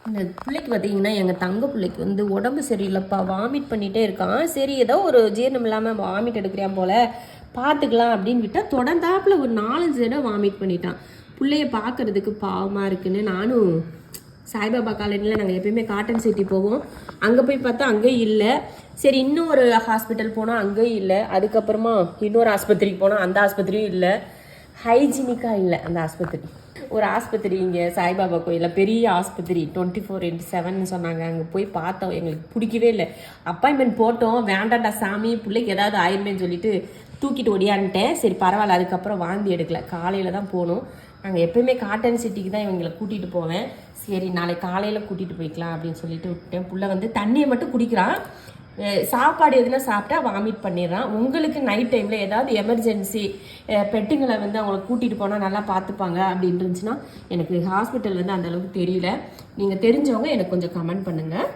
இந்த பிள்ளைக்கு பார்த்தீங்கன்னா எங்கள் தங்க பிள்ளைக்கு வந்து உடம்பு சரியில்லைப்பா, வாமிட் பண்ணிகிட்டே இருக்கான். சரி ஏதோ ஒரு ஜீரணம் இல்லாமல் வாமிட் எடுக்கிறியான் போல், பார்த்துக்கலாம் அப்படின்னு விட்டால் தொடர்ந்தாப்பில் ஒரு 4-5 தடவை வாமிட் பண்ணிட்டான். பிள்ளைய பார்க்குறதுக்கு பாவமாக இருக்குன்னு நானும் சாய்பாபா காலனியில் நாங்கள் எப்பயுமே காட்டன் சிட்டி போவோம். அங்கே போய் பார்த்தா அங்கேயும் இல்லை. சரி இன்னும் ஒரு ஹாஸ்பிட்டல் போனால் அங்கேயும் இல்லை. அதுக்கப்புறமா இன்னொரு ஆஸ்பத்திரிக்கு போனால் அந்த ஆஸ்பத்திரியும் இல்லை. ஹைஜீனிக்காக இல்லை அந்த ஆஸ்பத்திரி. ஒரு ஆஸ்பத்திரி இங்கே சாய்பாபா கோயிலில் பெரிய ஆஸ்பத்திரி 24/7 சொன்னாங்க. அங்கே போய் பார்த்தோம், எங்களுக்கு பிடிக்கவே இல்லை. அப்பாயின்மெண்ட் போட்டோம், வேண்டாண்டா சாமி பிள்ளைக்கு ஏதாவது ஆயிருமேன்னு சொல்லிட்டு தூக்கிட்டு ஒடியான்ட்டேன். சரி பரவாயில்ல, அதுக்கப்புறம் வாந்தி எடுக்கல. காலையில் தான் போகணும். நாங்கள் எப்போயுமே காட்டன் சிட்டிக்கு தான் இவங்களை கூட்டிகிட்டு போவேன். சரி நாளைக்கு காலையில் கூட்டிகிட்டு போய்க்கலாம் அப்படின்னு சொல்லிட்டு விட்டேன். புள்ள வந்து தண்ணியை மட்டும் குடிக்கிறான். சாப்பாடு எதுனா சாப்பிட்டா வாமிட் பண்ணிடுறான். உங்களுக்கு நைட் டைமில் ஏதாவது எமர்ஜென்சி பெட்டுங்களை வந்து அவங்களை கூட்டிகிட்டு போனால் நல்லா பார்த்துப்பாங்க அப்படின்னு இருந்துச்சுன்னா, எனக்கு ஹாஸ்பிட்டல் வந்து அந்தளவுக்கு தெரியல. நீங்கள் தெரிஞ்சவங்க எனக்கு கொஞ்சம் கமெண்ட் பண்ணுங்கள்.